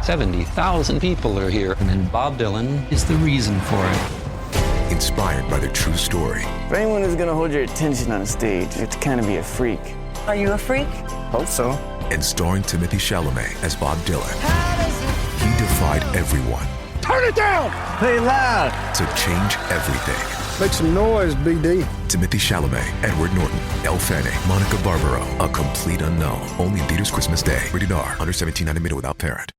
70,000 people are here, and then Bob Dylan is the reason for it. Inspired by their true story. For anyone who's gonna hold your attention on a stage, you have to kind of be a freak. Are you a freak? Hope so. And starring Timothée Chalamet as Bob Dylan. He defied everyone. Turn it down! Play loud! To change everything. Make some noise, BD. Timothée Chalamet, Edward Norton, Elle Fanning, Monica Barbaro. A complete unknown. Only in theaters Christmas Day. Rated R. Under 17, not admitted without parent.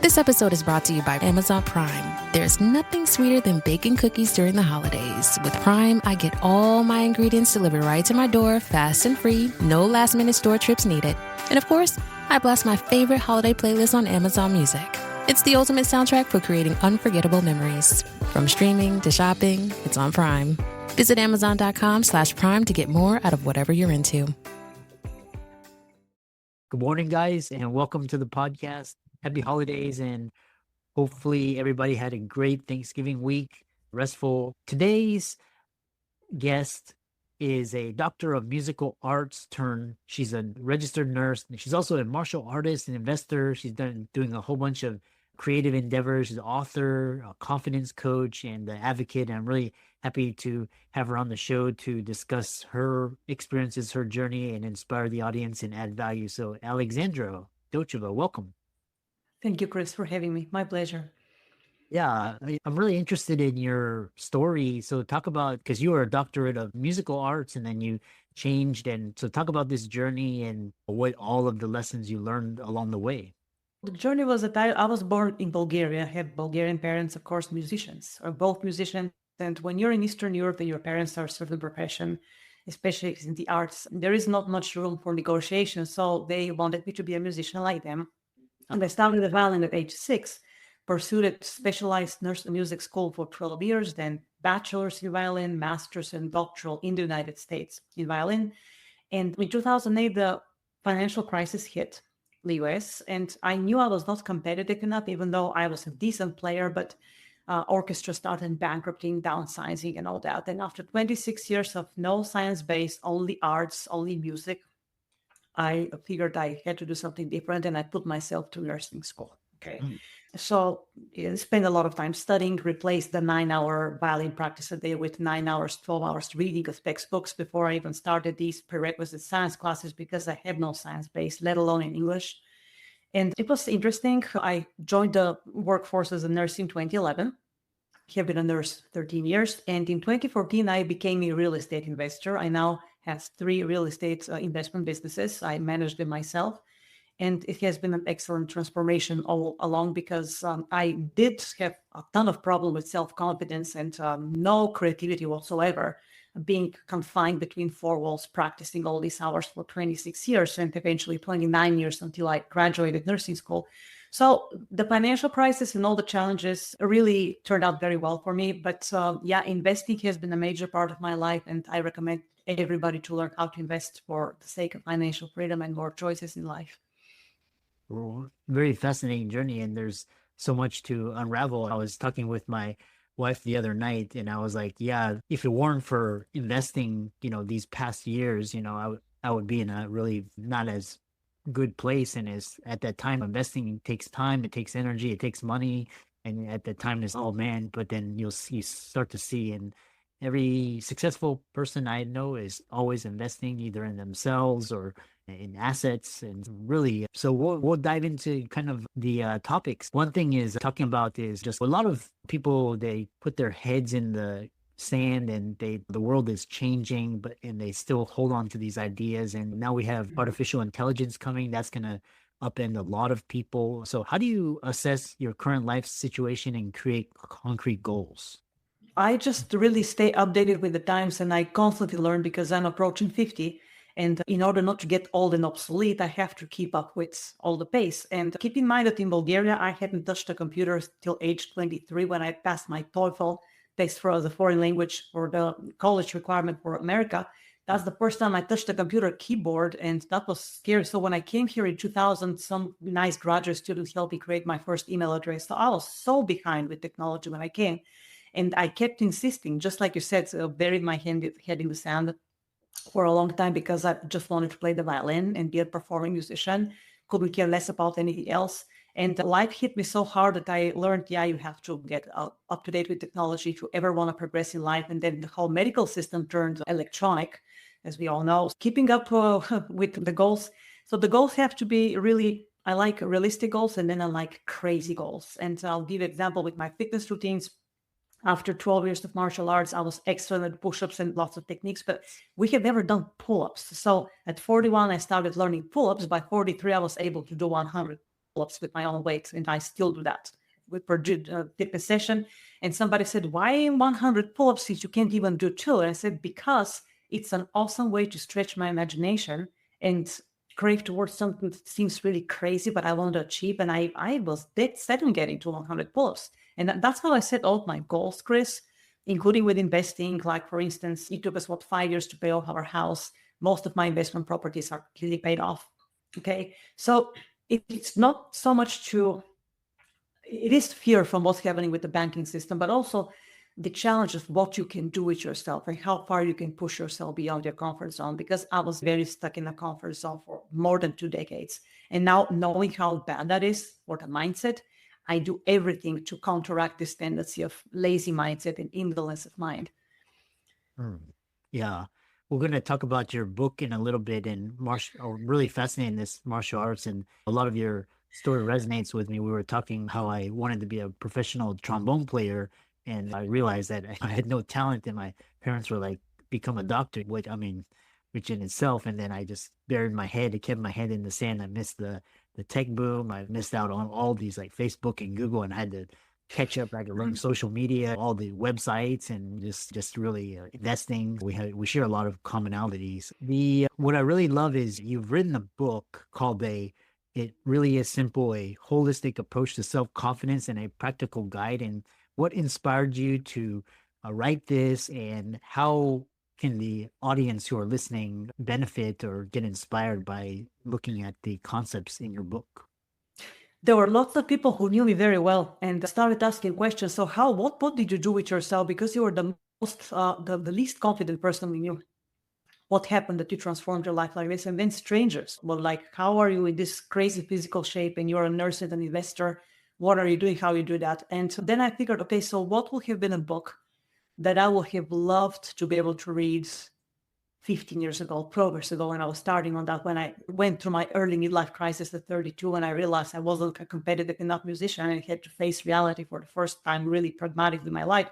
This episode is brought to you by Amazon Prime. There's nothing sweeter than baking cookies during the holidays. With Prime, I get all my ingredients delivered right to my door, fast and free, no last-minute store trips needed. And of course, I blast my favorite holiday playlist on Amazon Music. It's the ultimate soundtrack for creating unforgettable memories. From streaming to shopping, it's on Prime. Visit Amazon.com/Prime to get more out of whatever you're into. Good morning, guys, and welcome to the podcast. Happy holidays, and hopefully everybody had a great Thanksgiving week, restful. Today's guest is a doctor of musical arts she's a registered nurse. And she's also a martial artist and investor. She's doing a whole bunch of creative endeavors. She's an author, a confidence coach, and an advocate. And I'm really happy to have her on the show to discuss her experiences, her journey, and inspire the audience and add value. So Alexandra Dotcheva, welcome. Thank you, Chris, for having me. My pleasure. Yeah, I'm really interested in your story. So talk about, because you were a doctorate of musical arts and then you changed. And so talk about this journey and what all of the lessons you learned along the way. The journey was that I was born in Bulgaria. I had Bulgarian parents, of course, musicians, or both musicians. And when you're in Eastern Europe and your parents are a certain profession, especially in the arts, there is not much room for negotiation. So they wanted me to be a musician like them. And I started the violin at age 6, pursued a specialized nurse music school for 12 years, then bachelor's in violin, master's and doctoral in the United States in violin. And in 2008, the financial crisis hit the US, and I knew I was not competitive enough, even though I was a decent player, but orchestra started bankrupting, downsizing and all that. And after 26 years of no science-based, only arts, only music, I figured I had to do something different, and I put myself to nursing school. Okay. So I spent a lot of time studying, replaced the 9-hour violin practice a day with 9 hours, 12 hours reading of textbooks before I even started these prerequisite science classes because I have no science base, let alone in English. And it was interesting. I joined the workforce as a nurse in 2011. I have been a nurse 13 years. And in 2014, I became a real estate investor. I now have 3 real estate investment businesses. I manage them myself. And it has been an excellent transformation all along because I did have a ton of problem with self-confidence and no creativity whatsoever, being confined between 4 walls, practicing all these hours for 26 years and eventually 29 years until I graduated nursing school. So the financial crisis and all the challenges really turned out very well for me. But investing has been a major part of my life, and I recommend everybody to learn how to invest for the sake of financial freedom and more choices in life. Very fascinating journey, and there's so much to unravel. I was talking with my wife the other night, and I was like, yeah, if it weren't for investing, these past years, I would be in a really not as good place. And as at that time, investing takes time, it takes energy, it takes money. And at that time, it's, oh man, but then you start to see, and every successful person I know is always investing either in themselves or in assets. And really, so we'll dive into kind of the topics. One thing is talking about is just a lot of people, they put their heads in the sand and the world is changing, and they still hold on to these ideas. And now we have artificial intelligence coming that's going to upend a lot of people. So how do you assess your current life situation and create concrete goals? I just really stay updated with the times, and I constantly learn because I'm approaching 50. And in order not to get old and obsolete, I have to keep up with all the pace. And keep in mind that in Bulgaria, I hadn't touched a computer till age 23 when I passed my TOEFL test for as a foreign language for the college requirement for America. That's the first time I touched a computer keyboard, and that was scary. So when I came here in 2000, some nice graduate students helped me create my first email address. So I was so behind with technology when I came. And I kept insisting, just like you said, buried my head in the sand for a long time because I just wanted to play the violin and be a performing musician. Couldn't care less about anything else. And life hit me so hard that I learned, you have to get up to date with technology if you ever want to progress in life. And then the whole medical system turned electronic, as we all know, keeping up with the goals. So the goals have to be really, I like realistic goals, and then I like crazy goals. And I'll give an example with my fitness routines. After 12 years of martial arts, I was excellent at push-ups and lots of techniques, but we have never done pull-ups. So at 41, I started learning pull-ups. By 43, I was able to do 100 pull-ups with my own weight, and I still do that with per fitness session. And somebody said, why 100 pull-ups if you can't even do 2? And I said, because it's an awesome way to stretch my imagination and crave towards something that seems really crazy, but I want to achieve. And I was dead set on getting to 100 pull-ups. And that's how I set all my goals, Chris, including with investing. Like, for instance, it took us, 5 years to pay off our house. Most of my investment properties are clearly paid off. Okay. So it's not so much it is fear from what's happening with the banking system, but also the challenge of what you can do with yourself and how far you can push yourself beyond your comfort zone. Because I was very stuck in the comfort zone for more than 2 decades. And now, knowing how bad that is for the mindset, I do everything to counteract this tendency of lazy mindset and indolence of mind. Yeah. We're going to talk about your book in a little bit, and really fascinating, this martial arts, and a lot of your story resonates with me. We were talking how I wanted to be a professional trombone player, and I realized that I had no talent, and my parents were like, become a doctor, which in itself. And then I just buried my head. I kept my head in the sand. I missed the tech boom. I missed out on all these like Facebook and Google, and I had to catch up. I had to learn social media, all the websites, and just really investing. We share a lot of commonalities. What I really love is you've written a book called It Really Is Simple, a holistic approach to self-confidence and a practical guide. And what inspired you to write this, and how can the audience who are listening benefit or get inspired by looking at the concepts in your book? There were lots of people who knew me very well and started asking questions. So what did you do with yourself? Because you were the least confident person we knew. What happened that you transformed your life like this? And then strangers were like, how are you in this crazy physical shape? And you're a nurse and an investor. What are you doing? How you do that? And then I figured, okay, so what would have been a book that I would have loved to be able to read 15 years ago, 12 years ago, when I was starting on that, when I went through my early midlife crisis at 32, and I realized I wasn't a competitive enough musician, and I had to face reality for the first time, really pragmatically in my life.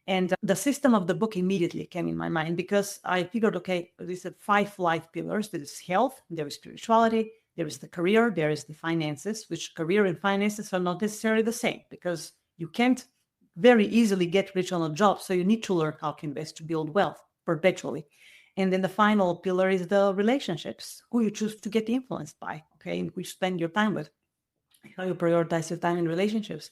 And the system of the book immediately came in my mind, because I figured, okay, these are 5 life pillars. There is health, there is spirituality, there is the career, there is the finances, which career and finances are not necessarily the same, because you can't very easily get rich on a job. So you need to learn how to invest to build wealth perpetually. And then the final pillar is the relationships, who you choose to get influenced by, okay, and who you spend your time with, how you prioritize your time in relationships.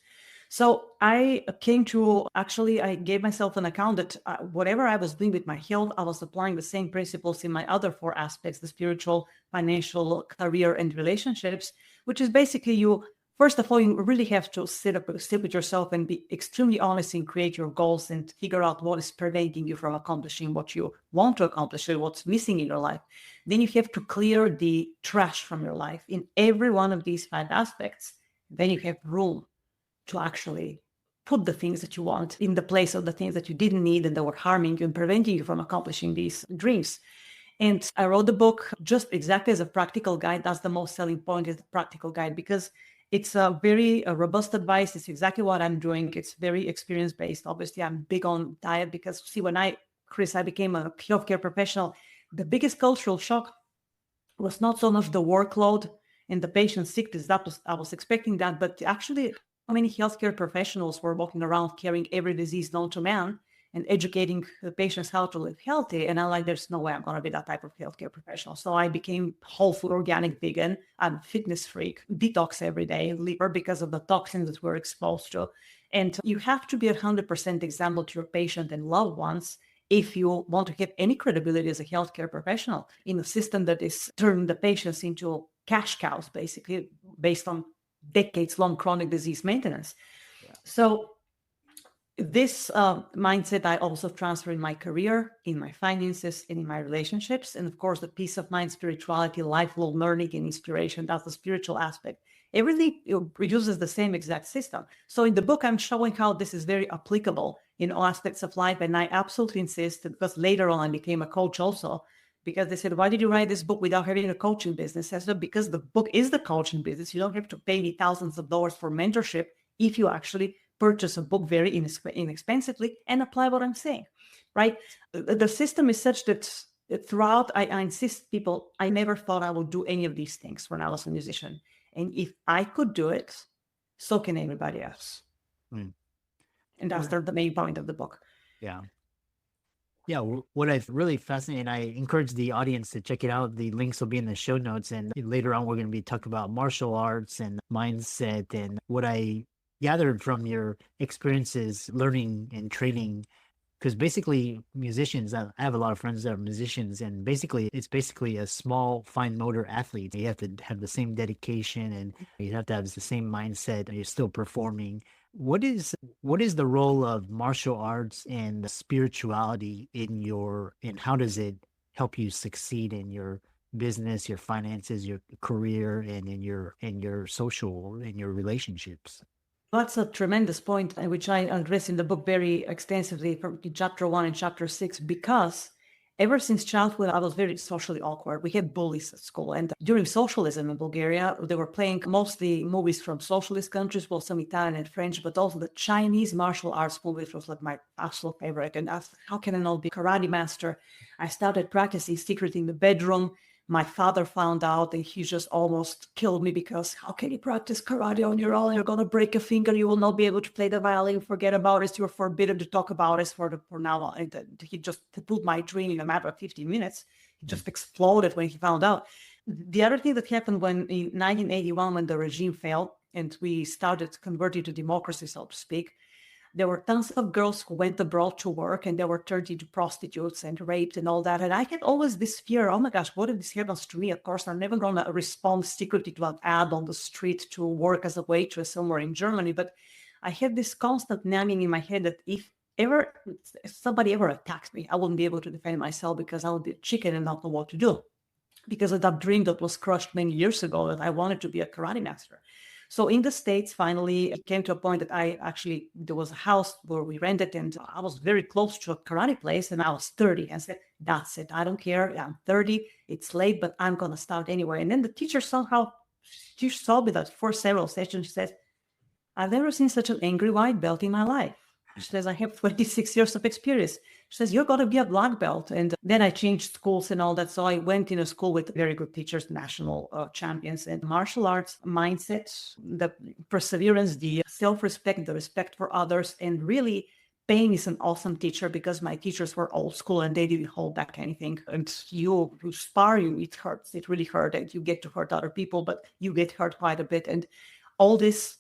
So I gave myself an account that whatever I was doing with my health, I was applying the same principles in my other 4 aspects, the spiritual, financial, career, and relationships, which is basically first of all, you really have to sit with yourself and be extremely honest and create your goals and figure out what is preventing you from accomplishing what you want to accomplish or what's missing in your life. Then you have to clear the trash from your life in every one of these 5 aspects. Then you have room to actually put the things that you want in the place of the things that you didn't need and that were harming you and preventing you from accomplishing these dreams. And I wrote the book just exactly as a practical guide. That's the most selling point, is the practical guide, because it's a very robust advice. It's exactly what I'm doing. It's very experience-based. Obviously, I'm big on diet because, see, when I became a healthcare professional, the biggest cultural shock was not so much the workload and the patient sickness. I was expecting that, but actually how many healthcare professionals were walking around carrying every disease known to man and educating the patients how to live healthy. And I'm like, there's no way I'm going to be that type of healthcare professional. So I became whole food, organic, vegan. I'm a fitness freak, detox every day, liver, because of the toxins that we're exposed to. And you have to be 100% example to your patient and loved ones if you want to have any credibility as a healthcare professional in a system that is turning the patients into cash cows, basically, based on decades-long chronic disease maintenance. Yeah. So this mindset I also transfer in my career, in my finances, and in my relationships. And of course, the peace of mind, spirituality, lifelong learning, and inspiration, that's the spiritual aspect. everything uses the same exact system. So in the book, I'm showing how this is very applicable in all aspects of life. And I absolutely insist, because later on I became a coach also, because they said, why did you write this book without having a coaching business? I said, because the book is the coaching business. You don't have to pay me thousands of dollars for mentorship if you actually purchase a book very inexpensively and apply what I'm saying, right? The system is such that throughout, I insist people, I never thought I would do any of these things when I was a musician. And if I could do it, so can everybody else. Mm. And that's the main point of the book. Yeah. Yeah, what I've really fascinated, I encourage the audience to check it out. The links will be in the show notes. And later on, we're going to be talking about martial arts and mindset. And what I gathered from your experiences learning and training, because basically musicians, I have a lot of friends that are musicians, and basically it's basically a small fine motor athlete. You have to have the same dedication and you have to have the same mindset, and you're still performing. What is the role of martial arts and spirituality in how does it help you succeed in your business, your finances, your career, and in your social, in your relationships? That's a tremendous point, which I address in the book very extensively from chapter 1 and chapter 6, because ever since childhood, I was very socially awkward. We had bullies at school. And during socialism in Bulgaria, they were playing mostly movies from socialist countries, well, some Italian and French, but also the Chinese martial arts movies was like my absolute favorite. And I thought, how can I not be a karate master? I started practicing secretly in the bedroom. My father found out and he just almost killed me, because how can you practice karate on your own? You're going to break a finger. You will not be able to play the violin. Forget about it. You're forbidden to talk about it for now. And he just put my dream in a matter of 15 minutes. He just exploded when he found out. The other thing that happened in 1981, when the regime fell and we started converting to democracy, so to speak, there were tons of girls who went abroad to work and they were turned into prostitutes and raped and all that. And I had always this fear, oh my gosh, what if this happens to me? Of course, I'm never going to respond secretly to an ad on the street to work as a waitress somewhere in Germany. But I had this constant nagging in my head that if somebody ever attacked me, I wouldn't be able to defend myself, because I would be a chicken and not know what to do. Because of that dream that was crushed many years ago, that I wanted to be a karate master. So in the States, finally, it came to a point that there was a house where we rented, and I was very close to a karate place, and I was 30. I said, that's it. I don't care. I'm 30. It's late, but I'm going to start anyway. And then the teacher she saw me that for several sessions. She says, I've never seen such an angry white belt in my life. She says, I have 26 years of experience. She says, you're going to be a black belt. And then I changed schools and all that. So I went in a school with very good teachers, national champions, and martial arts mindset, the perseverance, the self-respect, the respect for others. And really, Payne is an awesome teacher, because my teachers were old school and they didn't hold back anything. And you spar, it hurts. It really hurt. And you get to hurt other people, but you get hurt quite a bit. And all this,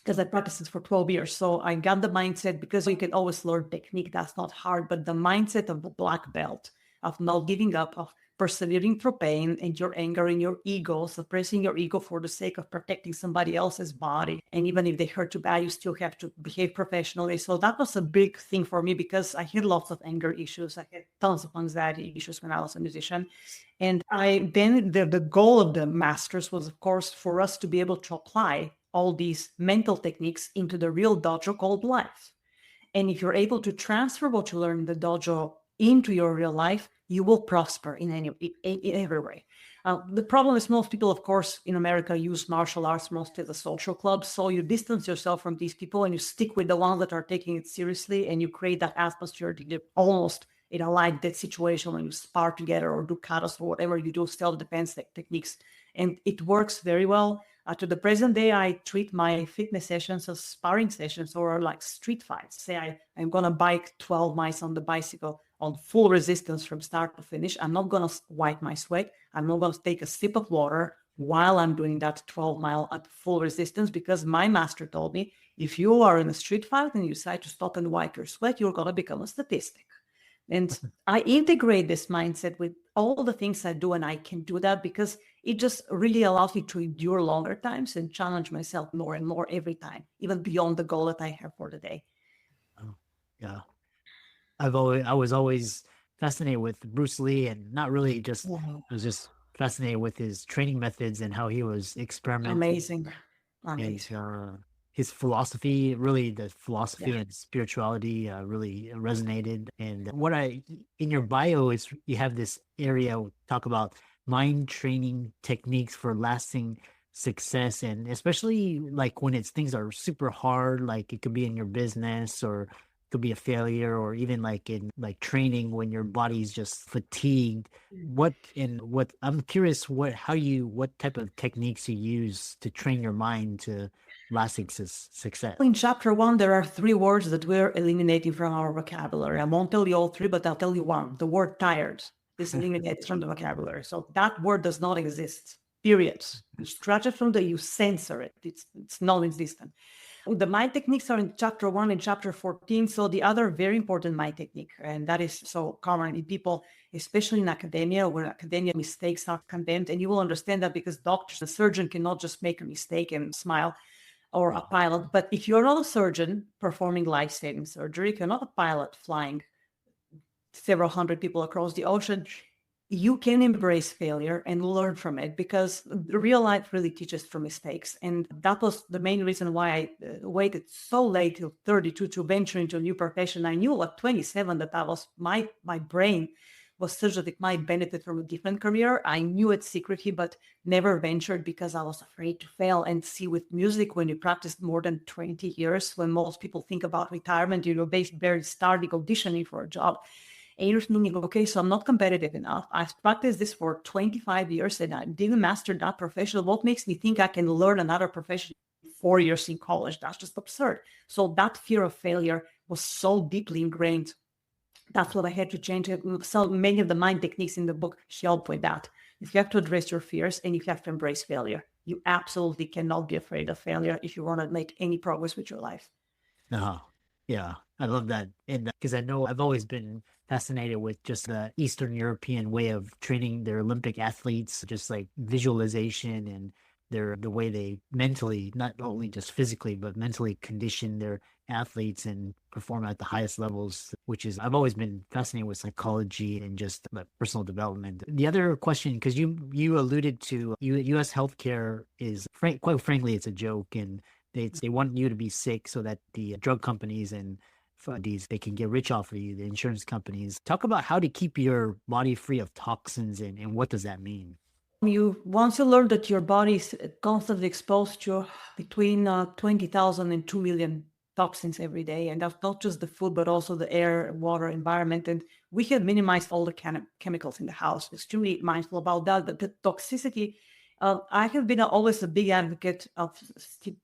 because I practiced this for 12 years. So I got the mindset, because you can always learn technique. That's not hard. But the mindset of the black belt, of not giving up, of persevering through pain and your anger and your ego, suppressing your ego for the sake of protecting somebody else's body. And even if they hurt you bad, you still have to behave professionally. So that was a big thing for me, because I had lots of anger issues. I had tons of anxiety issues when I was a musician. And then the goal of the masters was, of course, for us to be able to apply all these mental techniques into the real dojo called life. And if you're able to transfer what you learn in the dojo into your real life, you will prosper in every way. The problem is most people, of course, in America use martial arts mostly as a social club. So you distance yourself from these people and you stick with the ones that are taking it seriously, and you create that atmosphere almost in a like that situation when you spar together or do katas or whatever you do, self-defense techniques. And it works very well. To the present day, I treat my fitness sessions as sparring sessions or like street fights. Say I'm going to bike 12 miles on the bicycle on full resistance from start to finish. I'm not going to wipe my sweat. I'm not going to take a sip of water while I'm doing that 12-mile at full resistance, because my master told me, if you are in a street fight and you decide to stop and wipe your sweat, you're going to become a statistic. And I integrate this mindset with all the things I do, and I can do that because it just really allows me to endure longer times and challenge myself more and more every time, even beyond the goal that I have for the day. Oh, yeah. I was always fascinated with Bruce Lee, and not really I was just fascinated with his training methods and how he was experimenting. Amazing. And Amazing. his philosophy, really, the philosophy Yeah. and spirituality really resonated. And in your bio, is you have this area talk about mind training techniques for lasting success, and especially like when it's things are super hard, like it could be in your business or it could be a failure, or even like in like training when your body's just fatigued. What I'm curious, what type of techniques you use to train your mind to lasting success. In chapter one, there are three words that we're eliminating from our vocabulary. I won't tell you all three, but I'll tell you one. The word tired is eliminated from the vocabulary. So that word does not exist, period. You scratch it from you censor it. It's non-existent. The mind techniques are in chapter one and chapter 14. So the other very important mind technique, and that is so common in people, especially in academia, where academia mistakes are condemned. And you will understand that because doctors, the surgeon cannot just make a mistake and smile, or a pilot. But if you're not a surgeon performing life-saving surgery, if you're not a pilot flying several hundred people across the ocean, you can embrace failure and learn from it, because real life really teaches from mistakes. And that was the main reason why I waited so late till 32 to venture into a new profession. I knew at 27 that my brain was such that it might benefit from a different career. I knew it secretly, but never ventured because I was afraid to fail. And see, with music, when you practice more than 20 years, when most people think about retirement, barely starting auditioning for a job. And you're thinking, okay, so I'm not competitive enough. I've practiced this for 25 years and I didn't master that profession. What makes me think I can learn another profession in 4 years in college? That's just absurd. So that fear of failure was so deeply ingrained. That's what I had to change. So many of the mind techniques in the book help with that. If you have to address your fears and if you have to embrace failure, you absolutely cannot be afraid of failure if you want to make any progress with your life. Uh-huh. Yeah, I love that. And because I know I've always been fascinated with just the Eastern European way of training their Olympic athletes, just like visualization and the way they mentally, not only just physically, but mentally condition their athletes and perform at the highest levels, which is, I've always been fascinated with psychology and just personal development. The other question, because you alluded to U.S. healthcare is, quite frankly, it's a joke, and they want you to be sick so that the drug companies and they can get rich off of you, the insurance companies. Talk about how to keep your body free of toxins, and what does that mean? Once you learn that your body is constantly exposed to between 20,000 and 2 million toxins every day, and that's not just the food, but also the air, water, environment. And we have minimized all the chemicals in the house, extremely mindful about that. But the toxicity, I have been always a big advocate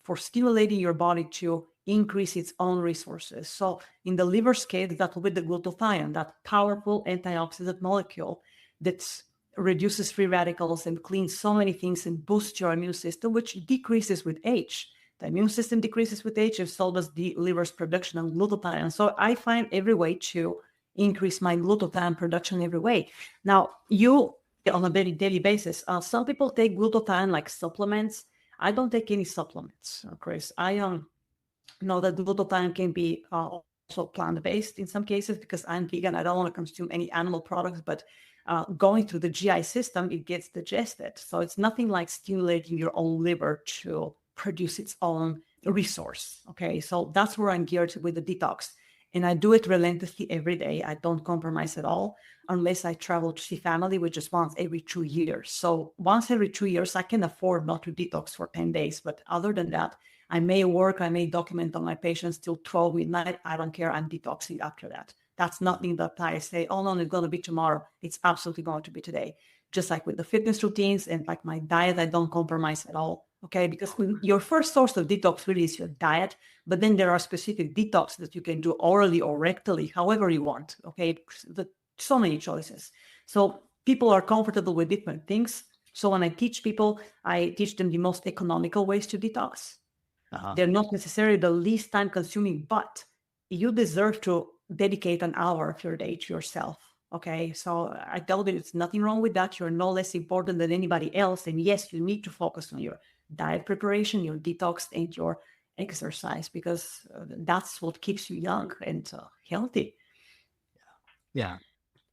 for stimulating your body to increase its own resources. So in the liver's case, that will be the glutathione, that powerful antioxidant molecule that's reduces free radicals and cleans so many things and boosts your immune system, which decreases with age. The immune system decreases with age, and so does the liver's production of glutathione. So I find every way to increase my glutathione production every way. Now, on a very daily basis, some people take glutathione like supplements. I don't take any supplements, Chris. I know that glutathione can be also plant-based in some cases, because I'm vegan. I don't want to consume any animal products, but going through the GI system, it gets digested. So it's nothing like stimulating your own liver to produce its own resource. Okay, so that's where I'm geared with the detox. And I do it relentlessly every day. I don't compromise at all, unless I travel to see family, which is once every 2 years. So once every 2 years, I can afford not to detox for 10 days. But other than that, I may document on my patients till 12 midnight. I don't care. I'm detoxing after that. That's nothing that I say, oh no, it's going to be tomorrow. It's absolutely going to be today. Just like with the fitness routines and like my diet, I don't compromise at all. Okay, because your first source of detox really is your diet, but then there are specific detox that you can do orally or rectally, however you want. Okay, so many choices. So people are comfortable with different things. So when I teach people, I teach them the most economical ways to detox. They're not necessarily the least time consuming, but you deserve to dedicate an hour of your day to yourself. Okay, so I tell you, it's nothing wrong with that. You're no less important than anybody else. And yes, you need to focus on your diet preparation, your detox, and your exercise, because that's what keeps you young and healthy. Yeah.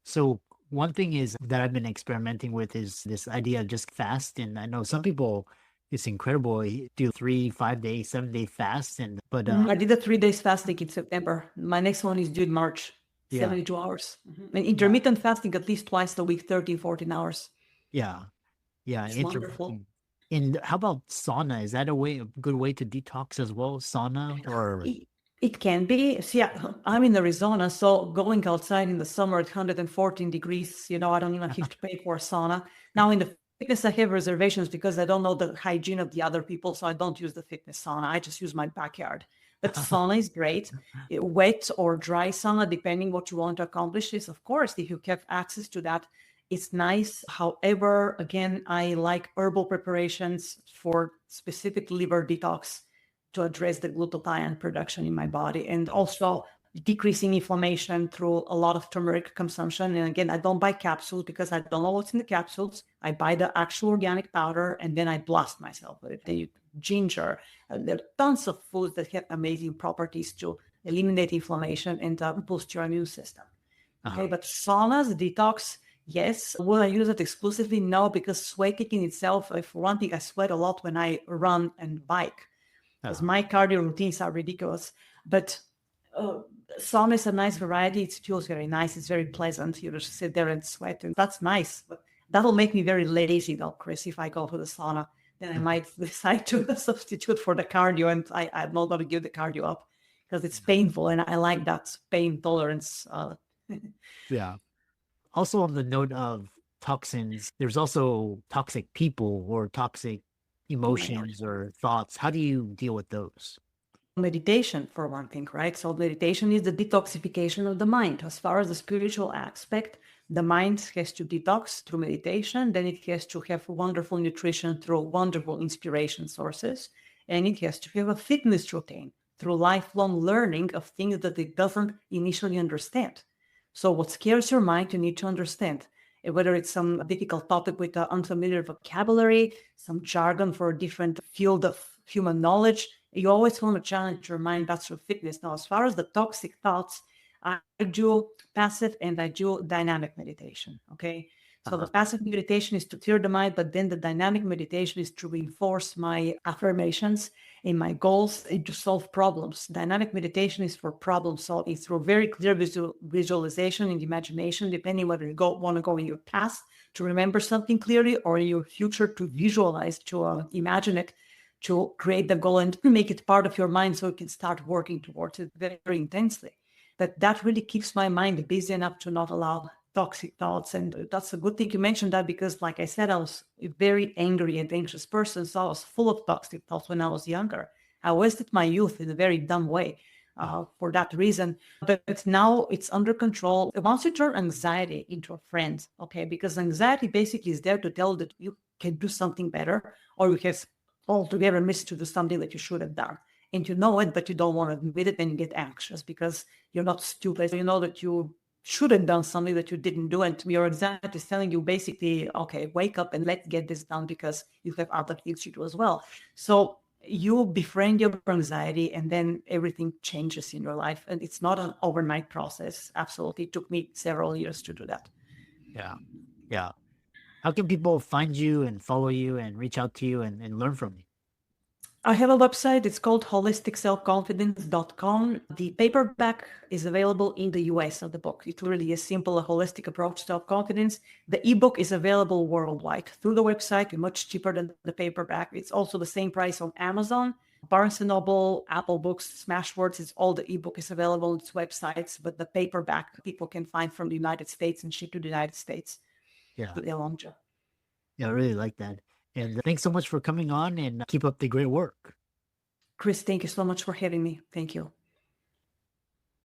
So one thing is that I've been experimenting with is this idea of just fast. And I know some people it's incredible. You do 3, 5 day, 7 day fast, but I did a 3 days fasting in September. My next one is due in March, yeah, 72 hours. And intermittent fasting at least twice a week, 13, 14 hours. yeah, yeah. It's wonderful. And how about sauna? Is that a good way to detox as well? Sauna or It can be. See, I'm in Arizona, so going outside in the summer at 114 degrees, I don't even have to pay for a sauna. Now in the fitness, I have reservations because I don't know the hygiene of the other people, so I don't use the fitness sauna. I just use my backyard. But sauna is great. Wet or dry sauna, depending what you want to accomplish, is of course, if you have access to that, it's nice. However, again, I like herbal preparations for specific liver detox to address the glutathione production in my body, and also decreasing inflammation through a lot of turmeric consumption. And again, I don't buy capsules because I don't know what's in the capsules. I buy the actual organic powder and then I blast myself with it. Then you ginger. There are tons of foods that have amazing properties to eliminate inflammation and boost your immune system. Okay, but saunas, detox, yes. Will I use it exclusively? No, because sweating in itself, for one thing, I sweat a lot when I run and bike, because my cardio routines are ridiculous. But sauna is a nice variety. It feels very nice. It's very pleasant. You just sit there and sweat, and that's nice. But that'll make me very lazy, though, Chris. If I go to the sauna, then I might decide to substitute for the cardio, and I'm not going to give the cardio up because it's painful, and I like that pain tolerance. yeah. Also, on the note of toxins, there's also toxic people or toxic emotions or thoughts. How do you deal with those? Meditation, for one thing, right? So meditation is the detoxification of the mind. As far as the spiritual aspect, the mind has to detox through meditation, then it has to have wonderful nutrition through wonderful inspiration sources, and it has to have a fitness routine through lifelong learning of things that it doesn't initially understand. So what scares your mind, you need to understand. Whether it's some difficult topic with unfamiliar vocabulary, some jargon for a different field of human knowledge, you always want to challenge your mind. That's your fitness. Now, as far as the toxic thoughts, I do passive and I do dynamic meditation. Okay. So the passive meditation is to clear the mind, but then the dynamic meditation is to reinforce my affirmations and my goals and to solve problems. Dynamic meditation is for problem solving through very clear visualization and imagination, depending whether you want to go in your past to remember something clearly or in your future to visualize, to imagine it, to create the goal and make it part of your mind so you can start working towards it very, very intensely. But that really keeps my mind busy enough to not allow toxic thoughts. And that's a good thing you mentioned that, because like I said, I was a very angry and anxious person. So I was full of toxic thoughts when I was younger. I wasted my youth in a very dumb way for that reason. But now it's under control. Once you turn anxiety into a friend, okay, because anxiety basically is there to tell that you can do something better, or you have altogether missed to do something that you should have done. And you know it, but you don't want to admit it, and you get anxious because you're not stupid. You know that you should have done something that you didn't do, and your anxiety is telling you basically, okay, wake up and let's get this done because you have other things to do as well. So you befriend your anxiety, and then everything changes in your life. And it's not an overnight process. Absolutely. It took me several years to do that. Yeah. Yeah. How can people find you and follow you and reach out to you and learn from you? I have a website. It's called holisticselfconfidence.com. The paperback is available in the US of the book. It really is simple, a holistic approach to self-confidence. The ebook is available worldwide through the website, much cheaper than the paperback. It's also the same price on Amazon, Barnes & Noble, Apple Books, Smashwords. It's all the ebook is available on its websites, but the paperback people can find from the United States and ship to the United States. Yeah. Alonja. Yeah, I really like that. And thanks so much for coming on, and keep up the great work. Chris, thank you so much for having me. Thank you.